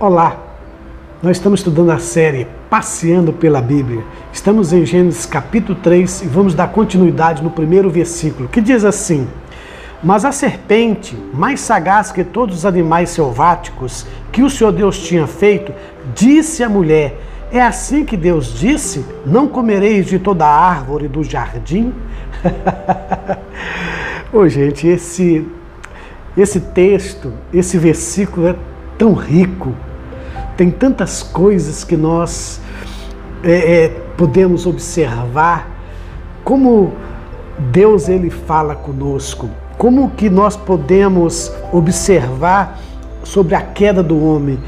Olá, nós estamos estudando a série Passeando pela Bíblia. Estamos em Gênesis capítulo 3 e vamos dar continuidade no primeiro versículo, que diz assim: Mas a serpente, mais sagaz que todos os animais selváticos que o Senhor Deus tinha feito, disse à mulher: É assim que Deus disse, não comereis de toda a árvore do jardim? Ô, gente, esse texto, esse versículo é tão rico. Tem tantas coisas que nós podemos observar, como Deus ele fala conosco, como que nós podemos observar sobre a queda do homem.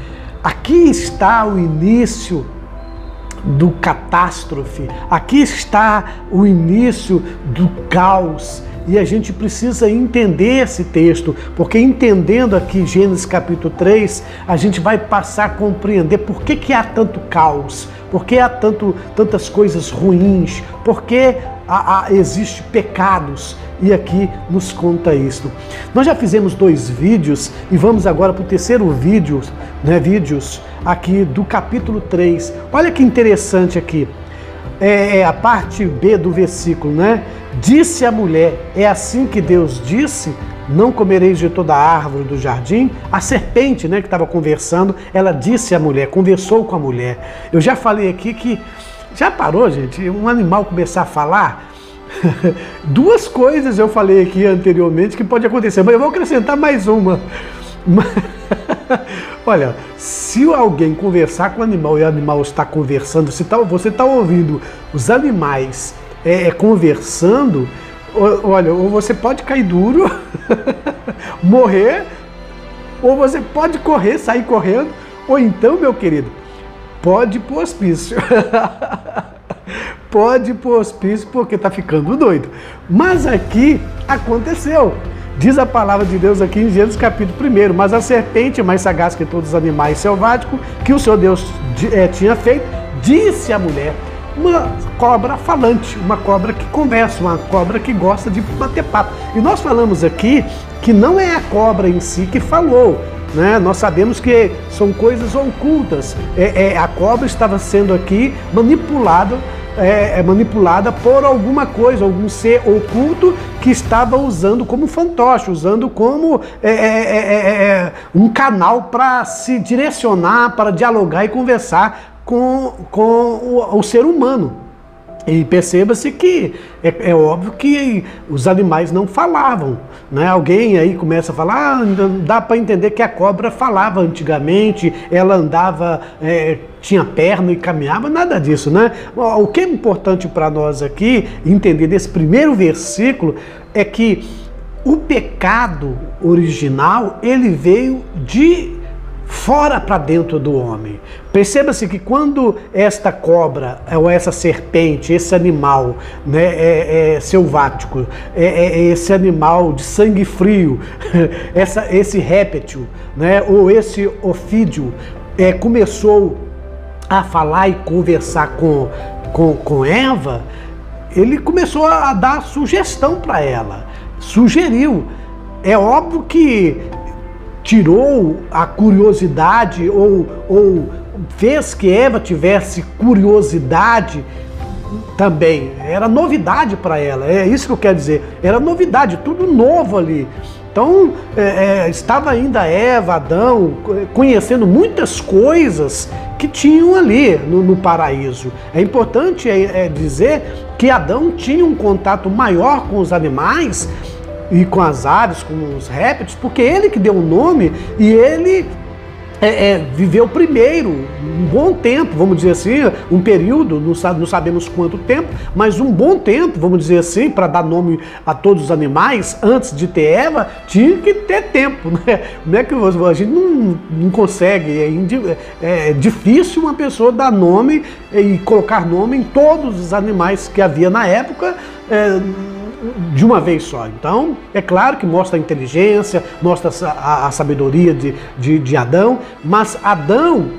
Aqui está o início do catástrofe, aqui está o início do caos. E a gente precisa entender esse texto, porque entendendo aqui Gênesis capítulo 3, a gente vai passar a compreender por que há tanto caos, por que há tantas coisas ruins, por que existe pecados. E aqui nos conta isso. Nós já fizemos 2 vídeos e vamos agora para o terceiro vídeo, vídeos aqui do capítulo 3. Olha que interessante aqui. A parte B do versículo, Disse a mulher, é assim que Deus disse, não comereis de toda a árvore do jardim? A serpente, que estava conversando, ela disse à mulher, conversou com a mulher. Eu já falei aqui que, já parou, gente, um animal começar a falar? 2 coisas eu falei aqui anteriormente que pode acontecer, mas eu vou acrescentar mais uma. Olha, se alguém conversar com o animal e o animal está conversando, você está ouvindo os animais conversando, olha, ou você pode cair duro, morrer, ou você pode correr, sair correndo, ou então, meu querido, pode ir pro hospício. Pode ir pro hospício porque tá ficando doido. Mas aqui aconteceu. Diz a palavra de Deus aqui em Gênesis capítulo 1, mas a serpente, mais sagaz que todos os animais selváticos que o Senhor Deus tinha feito, disse à mulher, uma cobra falante, uma cobra que conversa, uma cobra que gosta de bater papo. E nós falamos aqui que não é a cobra em si que falou, Nós sabemos que são coisas ocultas. A cobra estava sendo aqui manipulada por alguma coisa, algum ser oculto que estava usando como fantoche, usando como um canal para se direcionar, para dialogar e conversar com o ser humano. E perceba-se que é óbvio que os animais não falavam, Alguém aí começa a falar, dá para entender que a cobra falava antigamente, ela andava, tinha perna e caminhava, nada disso, O que é importante para nós aqui, entender desse primeiro versículo, é que o pecado original, ele veio de fora para dentro do homem. Perceba-se que quando esta cobra, ou essa serpente, esse animal selvático, esse animal de sangue frio, esse réptil, ou esse ofídio, começou a falar e conversar com Eva, ele começou a dar sugestão para ela, sugeriu. É óbvio que tirou a curiosidade ou fez que Eva tivesse curiosidade também. Era novidade para ela, é isso que eu quero dizer. Era novidade, tudo novo ali. Então, estava ainda Eva, Adão, conhecendo muitas coisas que tinham ali no paraíso. É importante dizer que Adão tinha um contato maior com os animais e com as aves, com os répteis, porque ele que deu o nome e ele viveu primeiro um bom tempo, vamos dizer assim, um período, não sabemos quanto tempo, mas um bom tempo, vamos dizer assim, para dar nome a todos os animais, antes de ter Eva, tinha que ter tempo, Como é que a gente não consegue, é difícil uma pessoa dar nome e colocar nome em todos os animais que havia na época, de uma vez só. Então, é claro que mostra a inteligência, mostra a sabedoria de Adão, mas Adão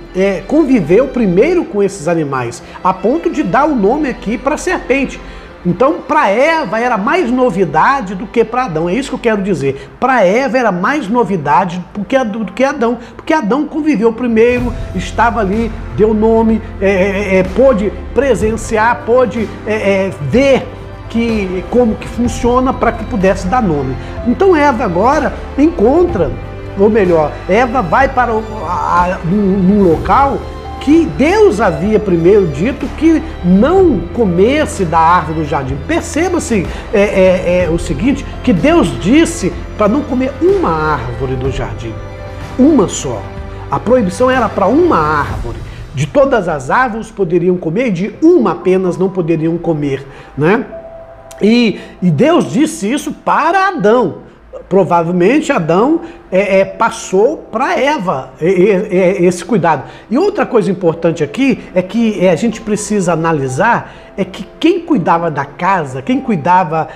conviveu primeiro com esses animais, a ponto de dar o nome aqui para a serpente. Então, para Eva era mais novidade do que para Adão. É isso que eu quero dizer. Para Eva era mais novidade do que Adão. Porque Adão conviveu primeiro, estava ali, deu nome, pôde presenciar, pôde ver como que funciona para que pudesse dar nome. Então Eva agora encontra, ou melhor, Eva vai para um local que Deus havia primeiro dito que não comesse da árvore do jardim. Perceba-se o seguinte, que Deus disse para não comer uma árvore do jardim, uma só. A proibição era para uma árvore. De todas as árvores poderiam comer, de uma apenas não poderiam comer, né? E Deus disse isso para Adão. Provavelmente Adão passou para Eva esse cuidado. E outra coisa importante aqui é que a gente precisa analisar que quem cuidava da casa, quem cuidava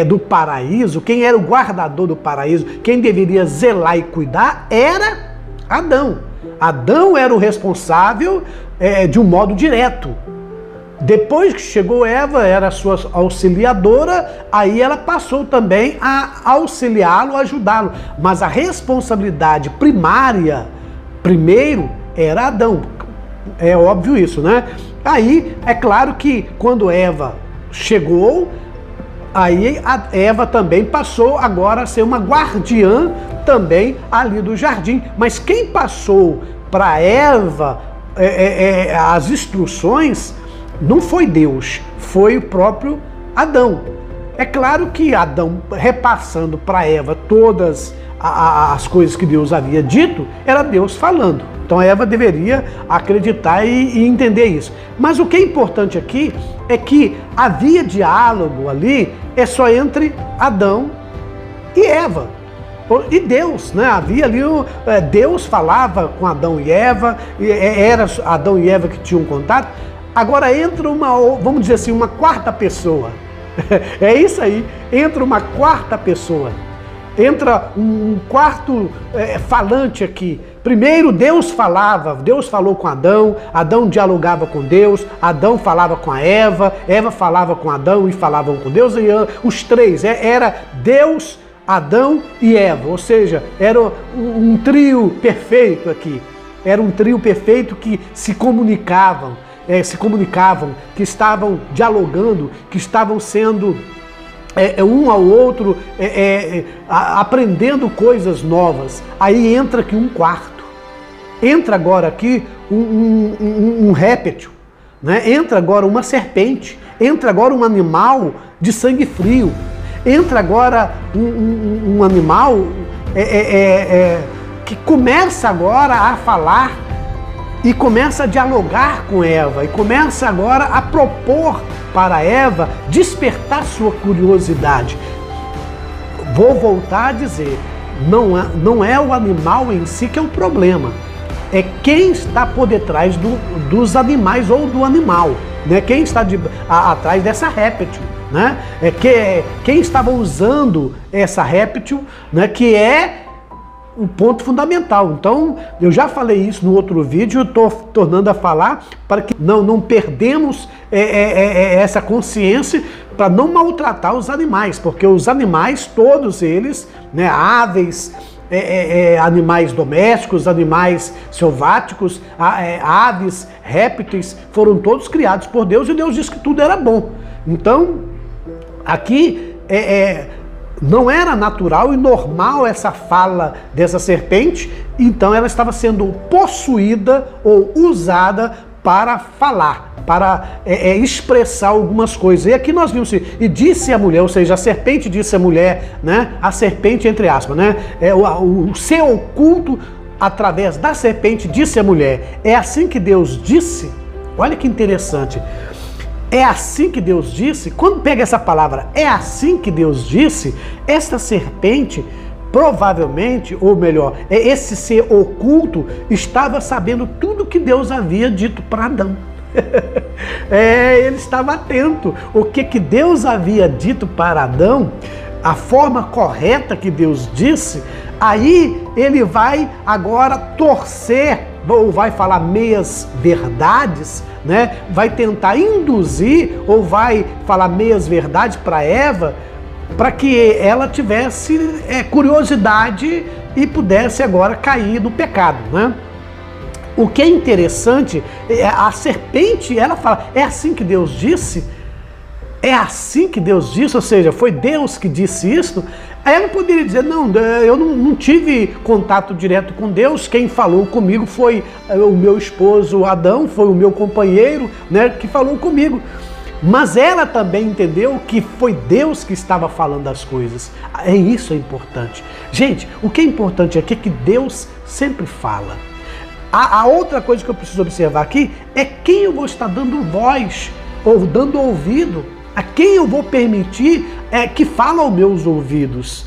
do paraíso, quem era o guardador do paraíso, quem deveria zelar e cuidar era Adão. Adão era o responsável de um modo direto. Depois que chegou Eva, era sua auxiliadora, aí ela passou também a auxiliá-lo, ajudá-lo. Mas a responsabilidade primária, primeiro, era Adão. É óbvio isso, né? Aí, é claro que quando Eva chegou, aí a Eva também passou agora a ser uma guardiã também ali do jardim. Mas quem passou para Eva as instruções não foi Deus, foi o próprio Adão. É claro que Adão, repassando para Eva todas as coisas que Deus havia dito, era Deus falando. Então Eva deveria acreditar e entender isso. Mas o que é importante aqui é que havia diálogo ali, só entre Adão e Eva. E Deus, né? Havia ali, Deus falava com Adão e Eva, era Adão e Eva que tinham contato. Agora entra vamos dizer assim, uma quarta pessoa. É isso aí, entra uma quarta pessoa. Entra um quarto falante aqui. Primeiro Deus falava, Deus falou com Adão, Adão dialogava com Deus, Adão falava com a Eva, Eva falava com Adão e falavam com Deus, e os três, era Deus, Adão e Eva, ou seja, era um trio perfeito aqui. Era um trio perfeito que se comunicavam, que estavam dialogando, que estavam sendo um ao outro, aprendendo coisas novas. Aí entra aqui um quarto. Entra agora aqui um réptil, né? Entra agora uma serpente. Entra agora um animal de sangue frio. Entra agora um animal que começa agora a falar e começa a dialogar com Eva, e começa agora a propor para Eva despertar sua curiosidade. Vou voltar a dizer, não é o animal em si que é o problema, é quem está por detrás dos animais ou do animal, né? Quem está atrás dessa réptil, né? Quem estava usando essa réptil, né? Que é um ponto fundamental. Então, eu já falei isso no outro vídeo, eu estou tornando a falar para que não perdemos essa consciência, para não maltratar os animais, porque os animais, todos eles, né, aves, animais domésticos, animais selváticos, aves, répteis, foram todos criados por Deus, e Deus disse que tudo era bom. Então, aqui não era natural e normal essa fala dessa serpente, então ela estava sendo possuída ou usada para falar, para expressar algumas coisas. E aqui nós vimos, e disse a mulher, ou seja, a serpente disse à mulher, né? A serpente entre aspas, né? O ser oculto através da serpente disse à mulher. É assim que Deus disse? Olha que interessante. É assim que Deus disse? Quando pega essa palavra, é assim que Deus disse, essa serpente provavelmente, ou melhor, esse ser oculto estava sabendo tudo que Deus havia dito para Adão. Ele estava atento. O que Deus havia dito para Adão, a forma correta que Deus disse, aí ele vai agora torcer ou vai falar meias verdades, né? Vai tentar induzir ou vai falar meias verdades para Eva, para que ela tivesse curiosidade e pudesse agora cair no pecado, né? O que é interessante, a serpente, ela fala, é assim que Deus disse? É assim que Deus disse? Ou seja, foi Deus que disse isso? Aí ela poderia dizer, não, eu não tive contato direto com Deus, quem falou comigo foi o meu esposo Adão, foi o meu companheiro, né, que falou comigo. Mas ela também entendeu que foi Deus que estava falando as coisas. Isso é importante. Gente, o que é importante aqui é que Deus sempre fala. A outra coisa que eu preciso observar aqui é quem eu vou estar dando voz ou dando ouvido, a quem eu vou permitir que fala aos meus ouvidos.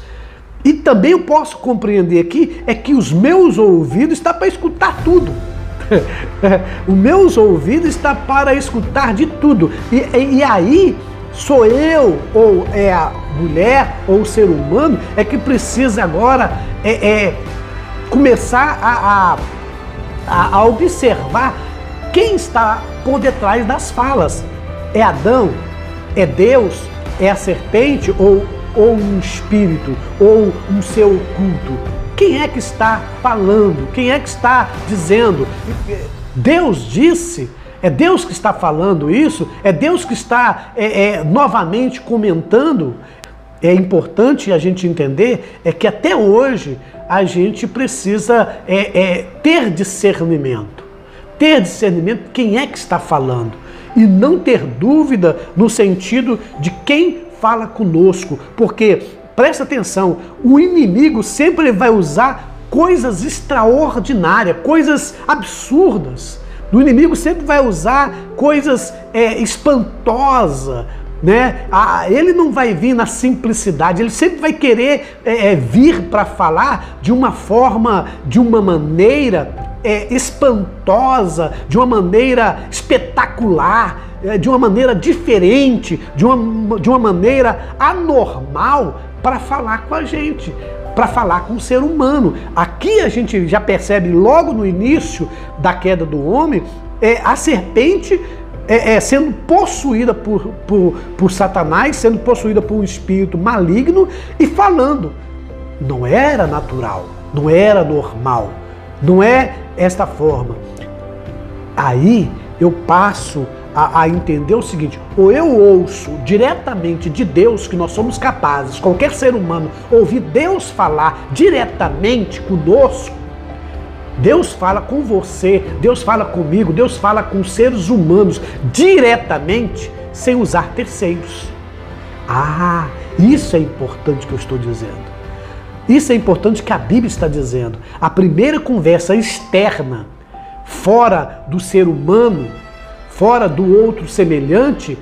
E também eu posso compreender aqui que os meus ouvidos estão para escutar tudo. Os meus ouvidos estão para escutar de tudo. E aí sou eu, ou é a mulher, ou o ser humano, que precisa agora começar a observar quem está por detrás das falas. É Adão? É Deus? É a serpente? Ou um espírito? Ou um ser oculto? Quem é que está falando? Quem é que está dizendo? Deus disse? É Deus que está falando isso? É Deus que está novamente comentando? É importante a gente entender que até hoje a gente precisa ter discernimento. Ter discernimento de quem é que está falando. E não ter dúvida no sentido de quem fala conosco. Porque, presta atenção, o inimigo sempre vai usar coisas extraordinárias, coisas absurdas. O inimigo sempre vai usar coisas espantosas, né? Ele não vai vir na simplicidade, ele sempre vai querer vir para falar de uma forma, de uma maneira espantosa, de uma maneira espetacular, de uma maneira diferente, de uma maneira anormal para falar com a gente, para falar com o ser humano. Aqui a gente já percebe logo no início da queda do homem, a serpente sendo possuída por Satanás, sendo possuída por um espírito maligno e falando. Não era natural, não era normal, não é esta forma. Aí eu passo a entender o seguinte: ou eu ouço diretamente de Deus, que nós somos capazes, qualquer ser humano, ouvir Deus falar diretamente conosco. Deus fala com você, Deus fala comigo, Deus fala com seres humanos diretamente, sem usar terceiros. Isso é importante que eu estou dizendo. Isso é importante que a Bíblia está dizendo. A primeira conversa externa, fora do ser humano, fora do outro semelhante,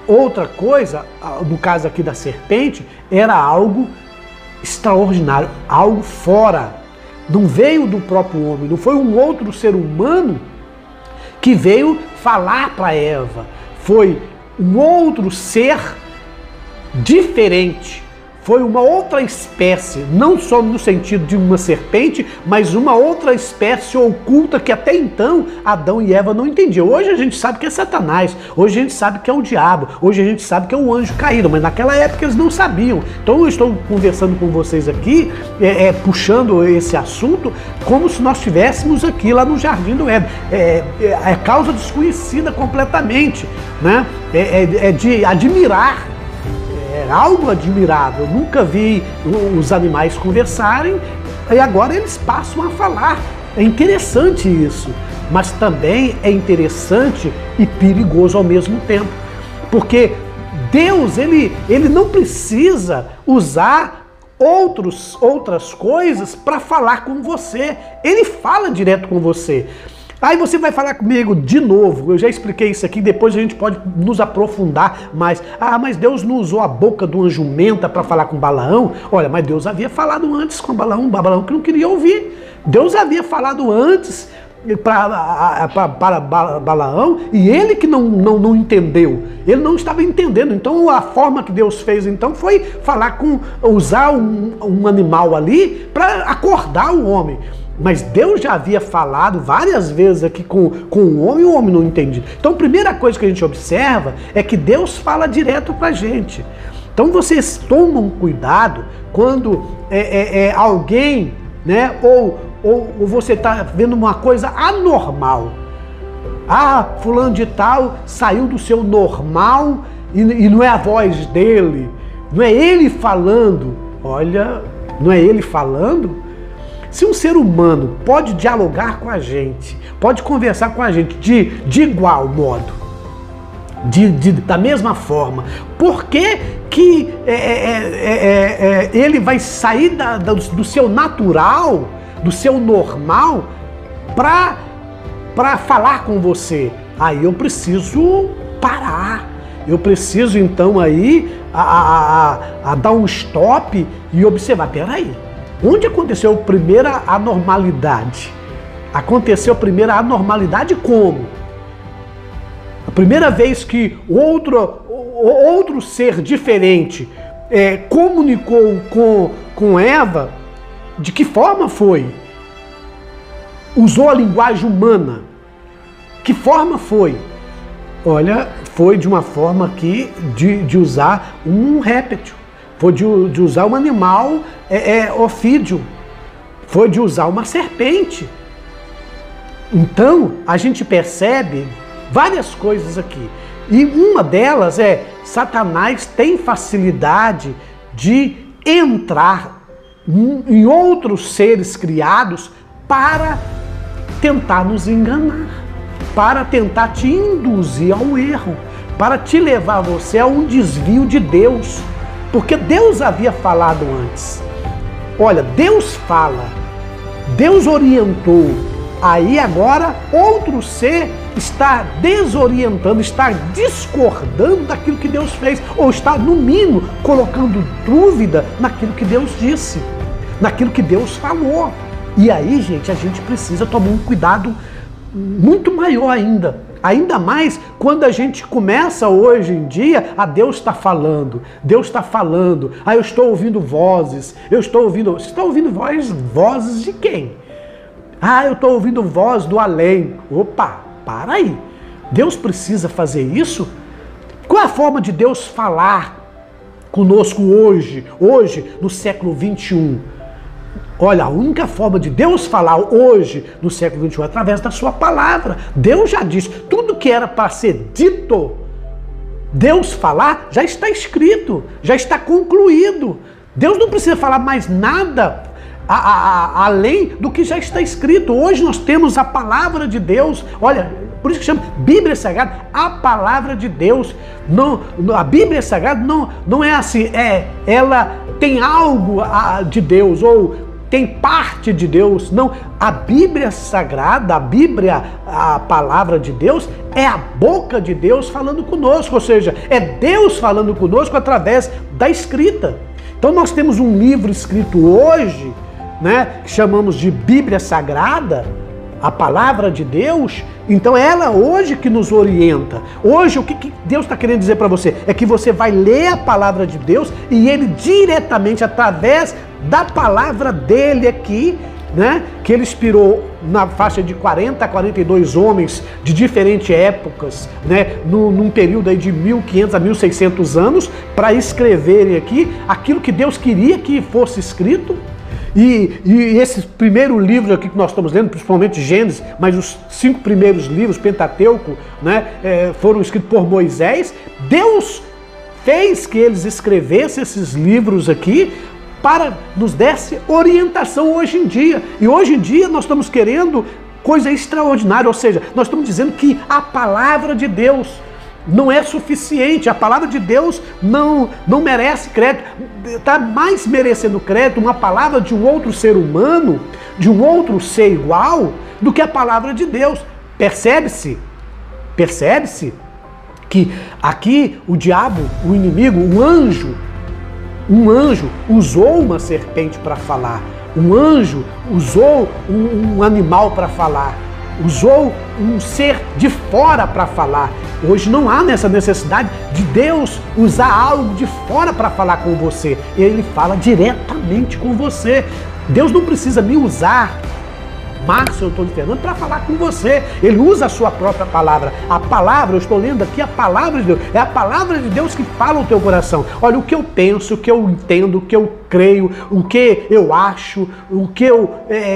outra coisa, no caso aqui da serpente, era algo extraordinário, algo fora. Não veio do próprio homem, não foi um outro ser humano que veio falar para Eva. Foi um outro ser diferente. Foi uma outra espécie, não só no sentido de uma serpente, mas uma outra espécie oculta que até então Adão e Eva não entendiam. Hoje a gente sabe que é Satanás, hoje a gente sabe que é o diabo, hoje a gente sabe que é um anjo caído, mas naquela época eles não sabiam. Então eu estou conversando com vocês aqui, puxando esse assunto, como se nós estivéssemos aqui lá no Jardim do Éden. É causa desconhecida completamente, né? É de admirar. É algo admirável. Eu nunca vi os animais conversarem e agora eles passam a falar. É interessante isso, mas também é interessante e perigoso ao mesmo tempo, porque Deus ele não precisa usar outras coisas para falar com você. Ele fala direto com você. Aí você vai falar comigo de novo, eu já expliquei isso aqui, depois a gente pode nos aprofundar mais. Mas Deus não usou a boca de uma jumenta para falar com Balaão? Olha, mas Deus havia falado antes com Balaão que não queria ouvir. Deus havia falado antes para Balaão e ele que não entendeu, ele não estava entendendo. Então a forma que Deus fez então foi usar um animal ali para acordar o homem. Mas Deus já havia falado várias vezes aqui com o homem não entendia. Então a primeira coisa que a gente observa é que Deus fala direto para a gente. Então vocês tomam cuidado quando alguém, né, ou você está vendo uma coisa anormal. Ah, fulano de tal saiu do seu normal e não é a voz dele, não é ele falando. Olha, não é ele falando? Se um ser humano pode dialogar com a gente, pode conversar com a gente de igual modo, da mesma forma, por que ele vai sair do seu natural, do seu normal, para falar com você? Aí eu preciso parar, eu preciso então aí a dar um stop e observar, peraí, onde aconteceu a primeira anormalidade? Aconteceu a primeira anormalidade como? A primeira vez que outro ser diferente comunicou com Eva, de que forma foi? Usou a linguagem humana. Que forma foi? Olha, foi de uma forma aqui de usar um réptil. Foi de usar um animal ofídio. Foi de usar uma serpente. Então, a gente percebe várias coisas aqui. E uma delas é, Satanás tem facilidade de entrar em outros seres criados para tentar nos enganar, para tentar te induzir ao erro, para te levar você a um desvio de Deus. Porque Deus havia falado antes. Olha, Deus fala, Deus orientou. Aí agora outro ser está desorientando, está discordando daquilo que Deus fez, ou está, no mínimo, colocando dúvida naquilo que Deus disse, naquilo que Deus falou. E aí, gente, a gente precisa tomar um cuidado muito maior ainda mais quando a gente começa hoje em dia, Deus está falando, eu estou ouvindo vozes, você está ouvindo vozes de quem? Eu estou ouvindo voz do além. Opa, para aí, Deus precisa fazer isso? Qual é a forma de Deus falar conosco hoje no século 21? Olha, a única forma de Deus falar hoje, no século 21, é através da sua palavra. Deus já disse, tudo que era para ser dito, Deus falar, já está escrito, já está concluído. Deus não precisa falar mais nada além do que já está escrito. Hoje nós temos a palavra de Deus. Olha, por isso que chama Bíblia Sagrada, a palavra de Deus. Não, a Bíblia Sagrada não é assim, ela tem algo de Deus, ou tem parte de Deus. Não, a Bíblia Sagrada, a palavra de Deus, é a boca de Deus falando conosco, ou seja, é Deus falando conosco através da escrita. Então nós temos um livro escrito hoje, né, que chamamos de Bíblia Sagrada, a palavra de Deus. Então é ela hoje que nos orienta. Hoje o que Deus está querendo dizer para você? É que você vai ler a palavra de Deus e Ele diretamente, através da palavra dele aqui, né, que Ele inspirou na faixa de 40 a 42 homens de diferentes épocas, né, num período aí de 1500 a 1600 anos, para escreverem aqui aquilo que Deus queria que fosse escrito. E esse primeiro livro aqui que nós estamos lendo, principalmente Gênesis, mas os 5 primeiros livros, Pentateuco, né, foram escritos por Moisés. Deus fez que eles escrevessem esses livros aqui para nos desse orientação hoje em dia. E hoje em dia nós estamos querendo coisa extraordinária, ou seja, nós estamos dizendo que a palavra de Deus não é suficiente, a palavra de Deus não merece crédito, está mais merecendo crédito uma palavra de um outro ser humano, de um outro ser igual, do que a palavra de Deus. Percebe-se que aqui o diabo, o inimigo, um anjo usou uma serpente para falar, um anjo usou um animal para falar, usou um ser de fora para falar. Hoje não há nessa necessidade de Deus usar algo de fora para falar com você. Ele fala diretamente com você. Deus não precisa me usar Márcio Antônio Fernando para falar com você. Ele usa a sua própria palavra. A palavra, eu estou lendo aqui a palavra de Deus. É a palavra de Deus que fala o teu coração. Olha, o que eu penso, o que eu entendo, o que eu creio, o que eu acho, o que eu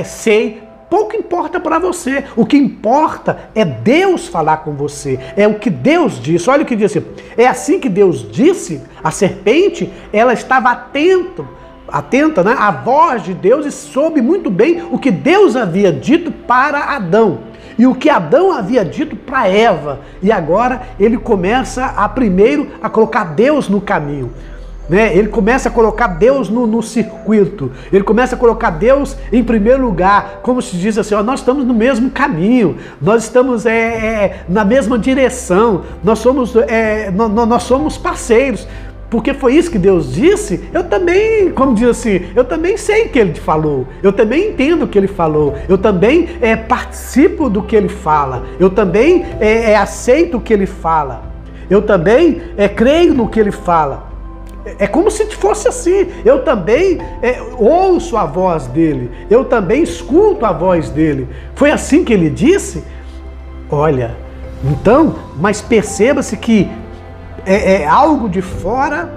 sei, pouco importa para você. O que importa é Deus falar com você. É o que Deus disse. Olha o que disse. É assim que Deus disse. A serpente, ela estava atenta, né, à voz de Deus, e soube muito bem o que Deus havia dito para Adão. E o que Adão havia dito para Eva. E agora ele começa primeiro a colocar Deus no caminho. Ele começa a colocar Deus no circuito, ele começa a colocar Deus em primeiro lugar, como se diz assim, ó, nós estamos no mesmo caminho, nós estamos na mesma direção, nós somos parceiros, porque foi isso que Deus disse. Eu também, como diz assim, eu também sei o que Ele falou, eu também entendo o que Ele falou, eu também participo do que Ele fala, eu também aceito o que Ele fala, eu também creio no que Ele fala. É como se fosse assim. Eu também ouço a voz dele. Eu também escuto a voz dele. Foi assim que ele disse? Olha, então, mas perceba-se que é algo de fora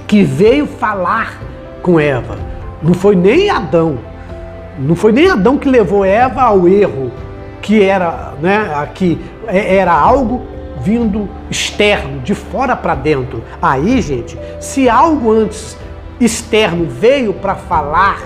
que veio falar com Eva. Não foi nem Adão. Não foi nem Adão que levou Eva ao erro, que era, que era algo vindo externo, de fora para dentro. Aí, gente, se algo antes externo veio para falar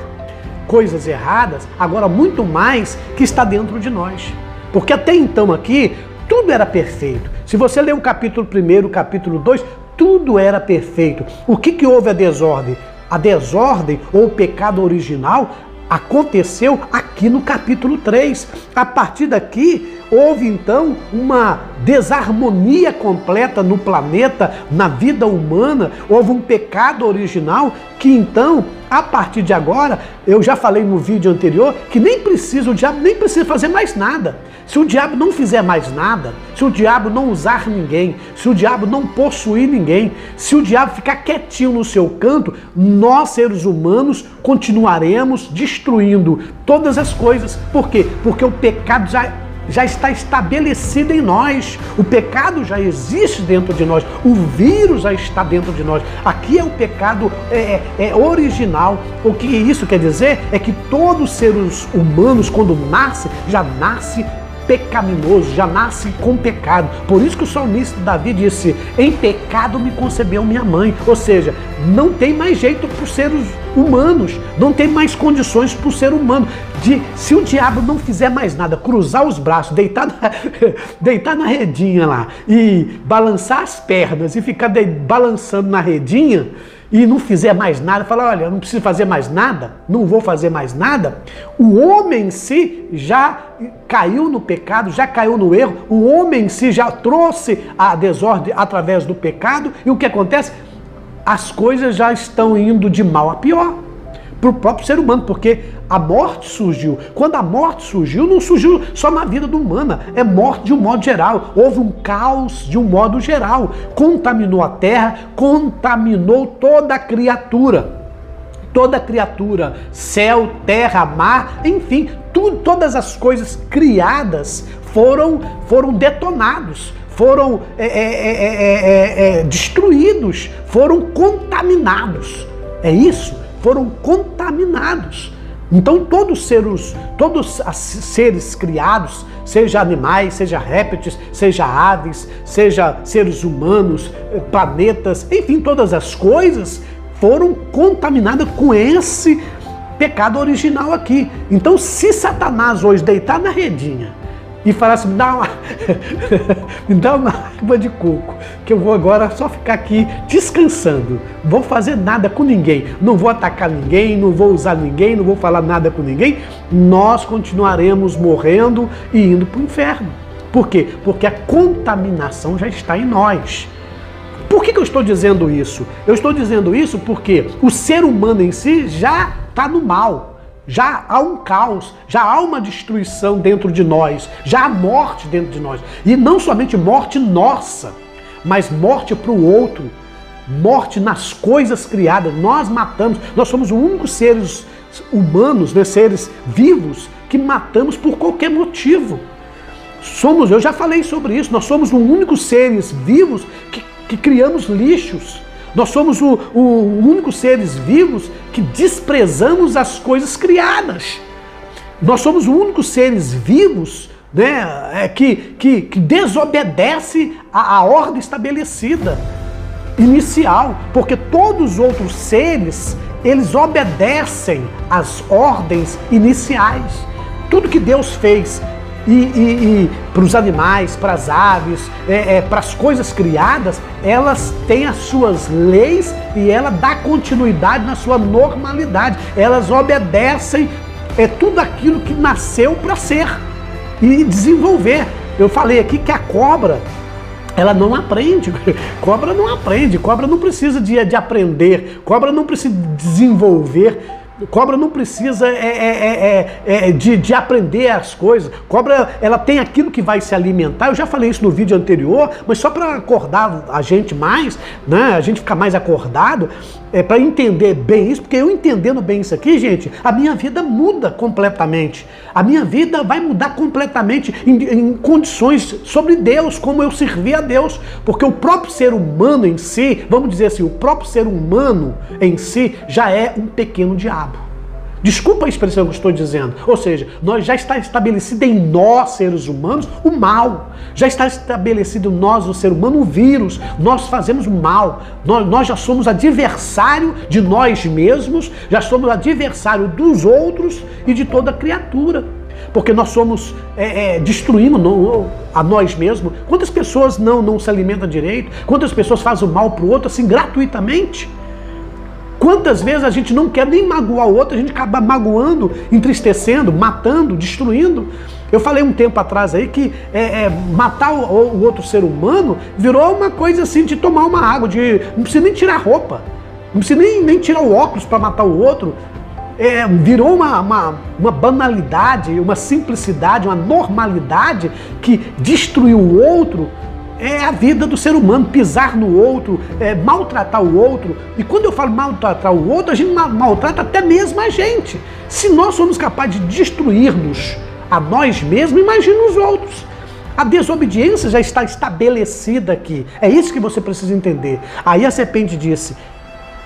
coisas erradas, agora muito mais que está dentro de nós. Porque até então aqui, tudo era perfeito. Se você ler o capítulo 1, o capítulo 2, tudo era perfeito. O que houve a desordem? A desordem ou o pecado original aconteceu aqui no capítulo 3. A partir daqui, houve então uma desarmonia completa no planeta, na vida humana. Houve um pecado original que então, a partir de agora, eu já falei no vídeo anterior, que o diabo nem precisa fazer mais nada. Se o diabo não fizer mais nada, se o diabo não usar ninguém, se o diabo não possuir ninguém, se o diabo ficar quietinho no seu canto, nós, seres humanos, continuaremos destruindo todas as coisas. Por quê? Porque o pecado já está estabelecido em nós. O pecado já existe dentro de nós. O vírus já está dentro de nós. Aqui é o pecado original. O que isso quer dizer é que todos os seres humanos, quando nasce, já nasce pecaminoso, já nasce com pecado. Por isso que o salmista Davi disse: em pecado me concebeu minha mãe. Ou seja, não tem mais jeito para os seres humanos, não tem mais condições para o ser humano se o diabo não fizer mais nada, cruzar os braços, deitar na redinha lá e balançar as pernas e ficar balançando na redinha e não fizer mais nada, falar, olha, eu não preciso fazer mais nada, não vou fazer mais nada, o homem em si já caiu no pecado, já caiu no erro, o homem em si já trouxe a desordem através do pecado, e o que acontece? As coisas já estão indo de mal a pior para o próprio ser humano, porque a morte surgiu. Quando a morte surgiu, não surgiu só na vida do humano, é morte de um modo geral. Houve um caos de um modo geral. Contaminou a terra, contaminou toda a criatura. Toda a criatura, céu, terra, mar, enfim, todas as coisas criadas foram detonados, foram destruídos, foram contaminados. É isso? Foram contaminados. Então todos os seres criados, seja animais, seja répteis, seja aves, seja seres humanos, planetas, enfim, todas as coisas foram contaminadas com esse pecado original aqui. Então, se Satanás hoje deitar na redinha e falar assim, me dá uma água de coco, que eu vou agora só ficar aqui descansando, não vou fazer nada com ninguém, não vou atacar ninguém, não vou usar ninguém, não vou falar nada com ninguém, nós continuaremos morrendo e indo para o inferno. Por quê? Porque a contaminação já está em nós. Por que eu estou dizendo isso? Eu estou dizendo isso porque o ser humano em si já está no mal. Já há um caos, já há uma destruição dentro de nós, já há morte dentro de nós. E não somente morte nossa, mas morte para o outro, morte nas coisas criadas. Nós matamos, nós somos os únicos seres humanos, né, seres vivos, que matamos por qualquer motivo. Eu já falei sobre isso, nós somos os únicos seres vivos que criamos lixos. Nós somos os únicos seres vivos que desprezamos as coisas criadas. Nós somos os únicos seres vivos, né, que desobedece à ordem estabelecida, inicial, porque todos os outros seres, eles obedecem às ordens iniciais. Tudo que Deus fez e para os animais, para as aves, para as coisas criadas, elas têm as suas leis e ela dá continuidade na sua normalidade. Elas obedecem tudo aquilo que nasceu para ser e desenvolver. Eu falei aqui que a cobra, ela não aprende, cobra não aprende, cobra não precisa de aprender, cobra não precisa desenvolver, cobra não precisa de aprender as coisas. Cobra, ela tem aquilo que vai se alimentar. Eu já falei isso no vídeo anterior, mas só para acordar a gente mais, né, a gente ficar mais acordado, para entender bem isso, porque eu entendendo bem isso aqui, gente, a minha vida muda completamente. A minha vida vai mudar completamente em condições sobre Deus, como eu servir a Deus. Porque o próprio ser humano em si, vamos dizer assim, o próprio ser humano em si já é um pequeno diabo. Desculpa a expressão que eu estou dizendo. Ou seja, já está estabelecido em nós, seres humanos, o mal. Já está estabelecido em nós, o ser humano, o vírus. Nós fazemos o mal. Nós já somos adversário de nós mesmos, já somos adversário dos outros e de toda criatura. Porque nós somos destruindo a nós mesmos. Quantas pessoas não se alimentam direito? Quantas pessoas fazem o mal para o outro assim gratuitamente? Quantas vezes a gente não quer nem magoar o outro, a gente acaba magoando, entristecendo, matando, destruindo. Eu falei um tempo atrás aí que matar o outro ser humano virou uma coisa assim de tomar uma água, não precisa nem tirar roupa, não precisa nem tirar o óculos para matar o outro. Virou uma banalidade, uma simplicidade, uma normalidade que destruiu o outro. É a vida do ser humano, pisar no outro, maltratar o outro. E quando eu falo maltratar o outro, a gente maltrata até mesmo a gente. Se nós somos capazes de destruir-nos a nós mesmos, imagine os outros. A desobediência já está estabelecida aqui. É isso que você precisa entender. Aí a serpente disse,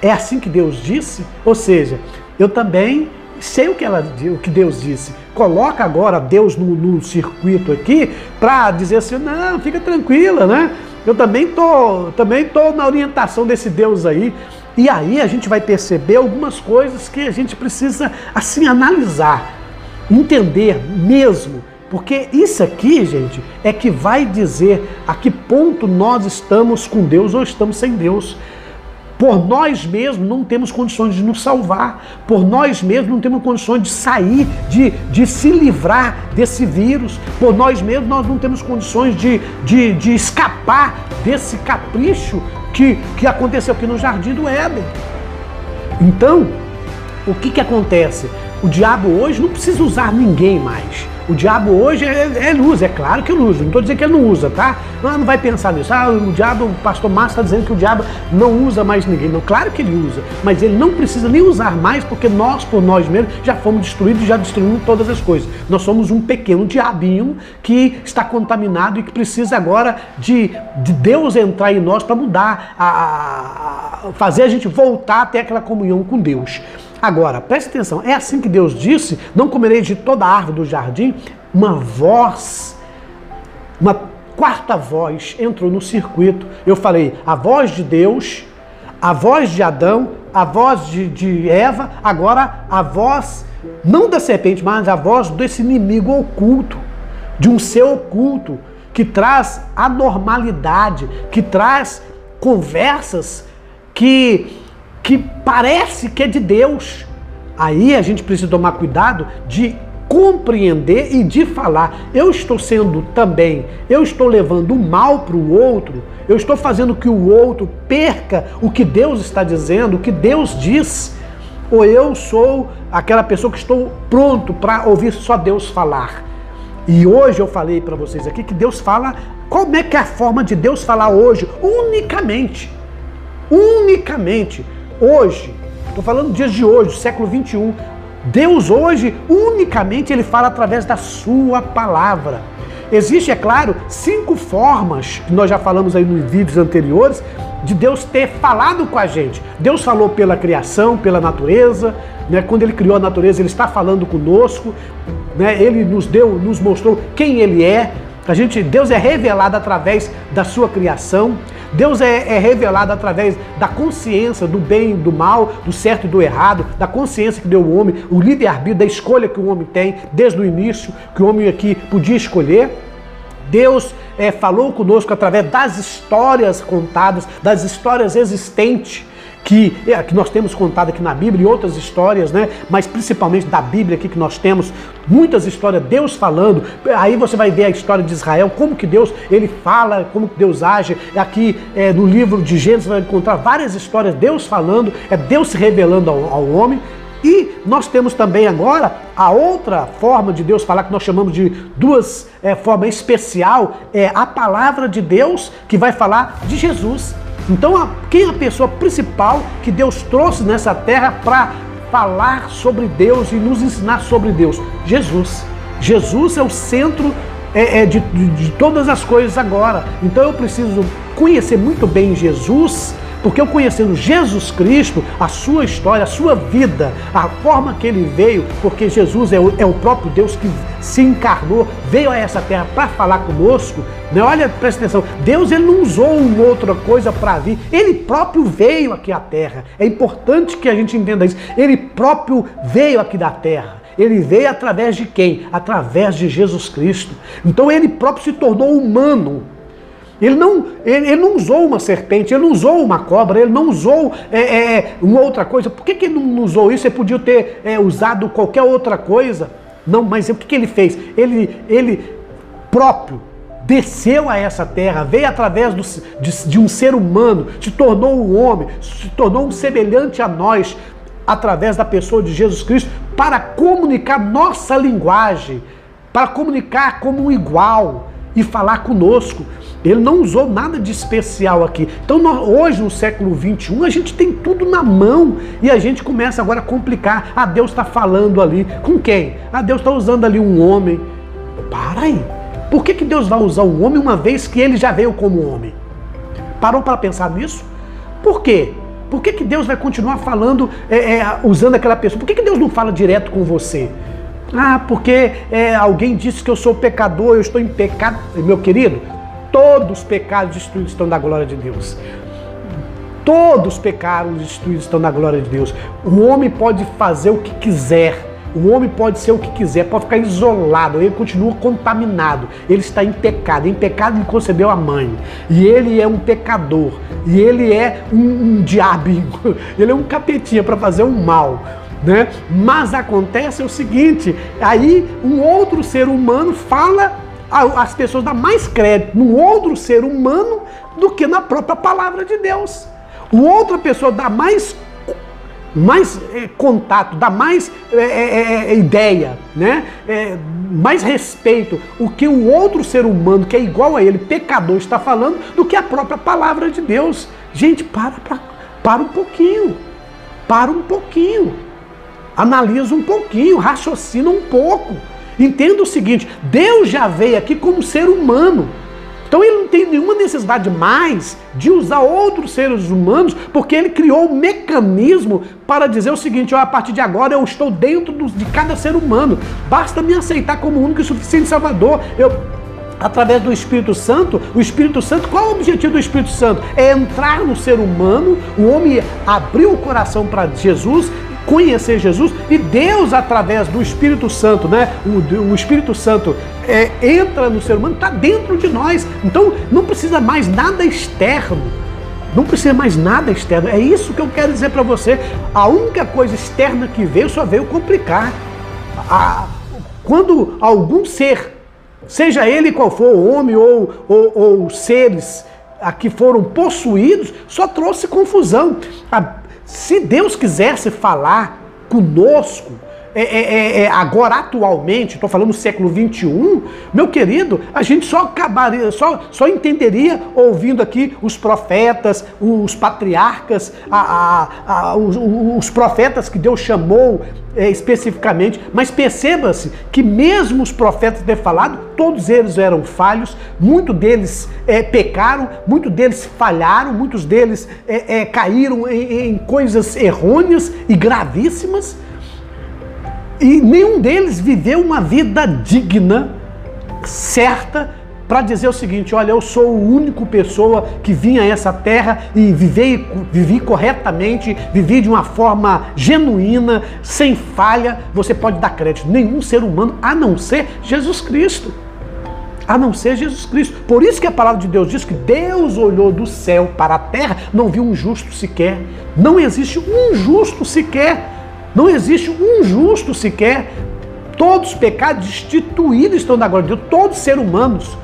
é assim que Deus disse? Ou seja, eu também sei o que Deus disse. Coloca agora Deus no circuito aqui para dizer assim, não, fica tranquila, né? Eu também tô na orientação desse Deus aí. E aí a gente vai perceber algumas coisas que a gente precisa assim analisar, entender mesmo. Porque isso aqui, gente, é que vai dizer a que ponto nós estamos com Deus ou estamos sem Deus. Por nós mesmos não temos condições de nos salvar. Por nós mesmos não temos condições de sair, de se livrar desse vírus. Por nós mesmos nós não temos condições de escapar desse capricho que aconteceu aqui no Jardim do Éden. Então, o que acontece? O diabo hoje não precisa usar ninguém mais. O diabo hoje, ele usa, é claro que ele usa, não estou dizendo que ele não usa, tá? Não vai pensar nisso, o diabo, o pastor Márcio está dizendo que o diabo não usa mais ninguém. Não, claro que ele usa, mas ele não precisa nem usar mais, porque nós, por nós mesmos, já fomos destruídos e já destruímos todas as coisas. Nós somos um pequeno diabinho que está contaminado e que precisa agora de Deus entrar em nós para mudar, fazer a gente voltar a ter aquela comunhão com Deus. Agora, preste atenção, é assim que Deus disse, não comereis de toda a árvore do jardim. Uma voz, uma quarta voz entrou no circuito. Eu falei, a voz de Deus, a voz de Adão, a voz de Eva, agora a voz, não da serpente, mas a voz desse inimigo oculto, de um ser oculto, que traz anormalidade, que traz conversas que parece que é de Deus. Aí a gente precisa tomar cuidado de compreender e de falar. Eu estou levando o mal para o outro, eu estou fazendo que o outro perca o que Deus está dizendo, o que Deus diz, ou eu sou aquela pessoa que estou pronto para ouvir só Deus falar. E hoje eu falei para vocês aqui que Deus fala, como é que é a forma de Deus falar hoje? Unicamente. Hoje, estou falando dias de hoje, século 21, Deus hoje, unicamente, Ele fala através da sua palavra. Existe, é claro, 5 formas, que nós já falamos aí nos vídeos anteriores, de Deus ter falado com a gente. Deus falou pela criação, pela natureza, né? Quando Ele criou a natureza, Ele está falando conosco, né? Ele nos mostrou quem Ele é. Deus é revelado através da sua criação. Deus é revelado através da consciência do bem e do mal, do certo e do errado, da consciência que deu o homem, o livre-arbítrio, da escolha que o homem tem desde o início, que o homem aqui podia escolher. Deus falou conosco através das histórias contadas, das histórias existentes, que nós temos contado aqui na Bíblia e outras histórias, né? Mas principalmente da Bíblia aqui que nós temos muitas histórias, Deus falando. Aí você vai ver a história de Israel, como que Deus, Ele fala, como que Deus age. Aqui no livro de Gênesis você vai encontrar várias histórias, Deus falando, Deus se revelando ao homem. E nós temos também agora a outra forma de Deus falar, que nós chamamos de duas formas especial, é a palavra de Deus, que vai falar de Jesus. Então, quem é a pessoa principal que Deus trouxe nessa terra para falar sobre Deus e nos ensinar sobre Deus? Jesus. Jesus é o centro de todas as coisas agora. Então eu preciso conhecer muito bem Jesus, porque eu conhecendo Jesus Cristo, a sua história, a sua vida, a forma que Ele veio, porque Jesus é o próprio Deus que se encarnou, veio a essa terra para falar conosco, né? Olha, presta atenção, Deus Ele não usou uma outra coisa para vir, Ele próprio veio aqui à terra. É importante que a gente entenda isso. Ele próprio veio aqui da terra. Ele veio através de quem? Através de Jesus Cristo. Então Ele próprio se tornou humano. Ele não usou uma serpente, Ele não usou uma cobra, Ele não usou uma outra coisa. Por que Ele não usou isso? Ele podia ter usado qualquer outra coisa. Não, mas o que Ele fez? Ele próprio desceu a essa terra, veio através de um ser humano, se tornou um homem, se tornou um semelhante a nós, através da pessoa de Jesus Cristo, para comunicar nossa linguagem, para comunicar como um igual e falar conosco. Ele não usou nada de especial aqui. Então hoje, no século XXI, a gente tem tudo na mão e a gente começa agora a complicar. Deus está falando ali. Com quem? Deus está usando ali um homem. Para aí. Por que Deus vai usar um homem uma vez que ele já veio como homem? Parou para pensar nisso? Por quê? Por que Deus vai continuar falando, usando aquela pessoa? Por que Deus não fala direto com você? Porque alguém disse que eu sou pecador, eu estou em pecado. Meu querido, todos os pecados destruídos estão na glória de Deus. Todos os pecados destruídos estão na glória de Deus. O homem pode fazer o que quiser. O homem pode ser o que quiser, pode ficar isolado, ele continua contaminado, ele está em pecado ele concebeu a mãe, e ele é um pecador, e ele é um diabinho, ele é um capetinha para fazer o mal, né? Mas acontece o seguinte, aí um outro ser humano fala, as pessoas dão mais crédito num outro ser humano do que na própria palavra de Deus. Outra pessoa dá mais contato, dá mais ideia, né? Mais respeito o que o outro ser humano que é igual a ele, pecador, está falando, do que a própria palavra de Deus. Gente, para um pouquinho, analisa um pouquinho, raciocina um pouco, entenda o seguinte: Deus já veio aqui como ser humano. Então ele não tem nenhuma necessidade mais de usar outros seres humanos, porque ele criou um mecanismo para dizer o seguinte: a partir de agora eu estou dentro de cada ser humano, basta me aceitar como único e suficiente Salvador. Através do Espírito Santo, qual é o objetivo do Espírito Santo? É entrar no ser humano, o homem abriu o coração para Jesus, conhecer Jesus, e Deus, através do Espírito Santo, né? O Espírito Santo entra no ser humano, está dentro de nós. Então não precisa mais nada externo. Não precisa mais nada externo. É isso que eu quero dizer para você. A única coisa externa que veio só veio complicar. Quando algum ser, seja ele qual for, homem ou seres que foram possuídos, só trouxe confusão. Se Deus quisesse falar conosco, agora atualmente, estou falando no século XXI, meu querido, a gente só acabaria, só entenderia ouvindo aqui os profetas, os patriarcas, os profetas que Deus chamou especificamente, mas perceba-se que mesmo os profetas ter falado, todos eles eram falhos, muitos deles pecaram, muitos deles falharam, muitos deles caíram em coisas errôneas e gravíssimas, e nenhum deles viveu uma vida digna, certa, para dizer o seguinte: olha, eu sou a única pessoa que vim a essa terra e vivi corretamente, vivi de uma forma genuína, sem falha. Você pode dar crédito, nenhum ser humano, a não ser Jesus Cristo. A não ser Jesus Cristo. Por isso que a palavra de Deus diz que Deus olhou do céu para a terra, não viu um justo sequer. Não existe um justo sequer. Não existe um justo sequer. Todos os pecados destituídos estão da glória de Deus. Todos os seres humanos,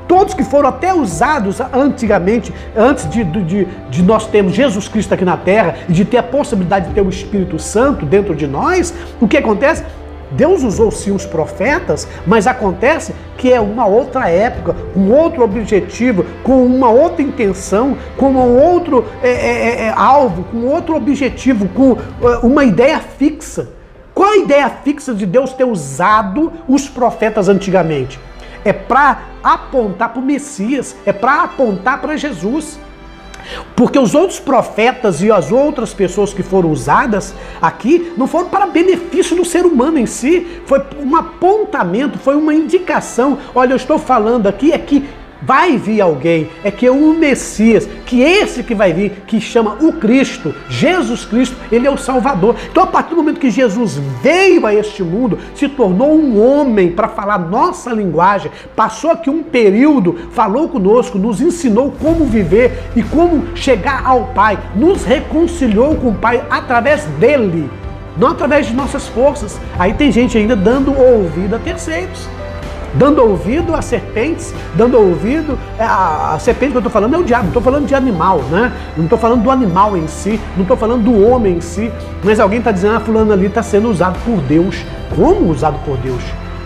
todos que foram até usados antigamente, antes de nós termos Jesus Cristo aqui na terra e de ter a possibilidade de ter o Espírito Santo dentro de nós, o que acontece? Deus usou sim os profetas, mas acontece que é uma outra época, um outro objetivo, com uma outra intenção, com um outro alvo, com outro objetivo, com uma ideia fixa. Qual a ideia fixa de Deus ter usado os profetas antigamente? É para apontar para o Messias, é para apontar para Jesus. Porque os outros profetas e as outras pessoas que foram usadas aqui não foram para benefício do ser humano em si, foi um apontamento, foi uma indicação. Olha, eu estou falando aqui é que vai vir alguém, é que é o Messias, que esse que vai vir, que chama o Cristo, Jesus Cristo, ele é o Salvador. Então, a partir do momento que Jesus veio a este mundo, se tornou um homem para falar nossa linguagem, passou aqui um período, falou conosco, nos ensinou como viver e como chegar ao Pai, nos reconciliou com o Pai através dele, não através de nossas forças. Aí tem gente ainda dando ouvido a terceiros, dando ouvido a serpentes, dando ouvido a serpente que eu estou falando é o diabo, não estou falando de animal, né? Não estou falando do animal em si, não estou falando do homem em si, mas alguém está dizendo, fulano ali está sendo usado por Deus. Como usado por Deus?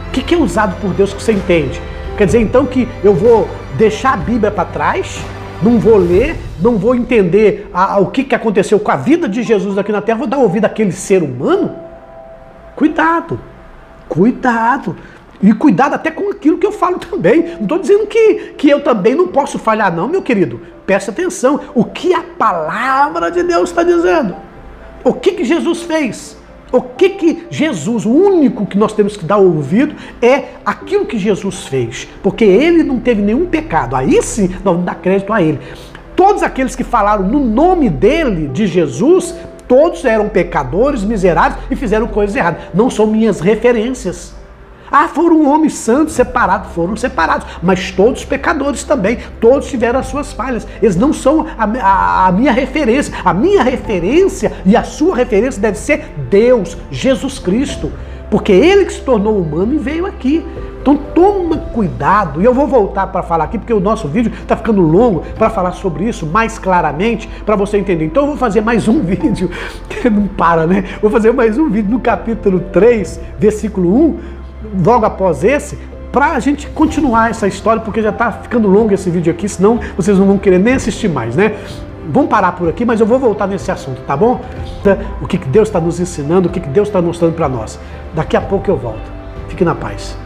O que é usado por Deus que você entende? Quer dizer então que eu vou deixar a Bíblia para trás, não vou ler, não vou entender o que aconteceu com a vida de Jesus aqui na terra, vou dar ouvido àquele ser humano? Cuidado, cuidado. E cuidado até com aquilo que eu falo também. Não estou dizendo que eu também não posso falhar não, meu querido. Preste atenção. O que a palavra de Deus está dizendo? O que Jesus fez? O que Jesus, o único que nós temos que dar ouvido é aquilo que Jesus fez. Porque ele não teve nenhum pecado. Aí sim nós vamos dar crédito a ele. Todos aqueles que falaram no nome dele, de Jesus, todos eram pecadores, miseráveis e fizeram coisas erradas. Não são minhas referências. Ah, foram homens santos separados, foram separados, mas todos pecadores também, todos tiveram as suas falhas, eles não são a minha referência. A minha referência e a sua referência deve ser Deus, Jesus Cristo, porque ele que se tornou humano e veio aqui. Então toma cuidado, e eu vou voltar para falar aqui, porque o nosso vídeo está ficando longo para falar sobre isso mais claramente, para você entender. Então eu vou fazer mais um vídeo, não para, né? Vou fazer mais um vídeo no capítulo 3, versículo 1, logo após esse, para a gente continuar essa história, porque já está ficando longo esse vídeo aqui, senão vocês não vão querer nem assistir mais, né? Vamos parar por aqui, mas eu vou voltar nesse assunto, tá bom? O que Deus está nos ensinando, o que Deus está mostrando para nós. Daqui a pouco eu volto. Fique na paz.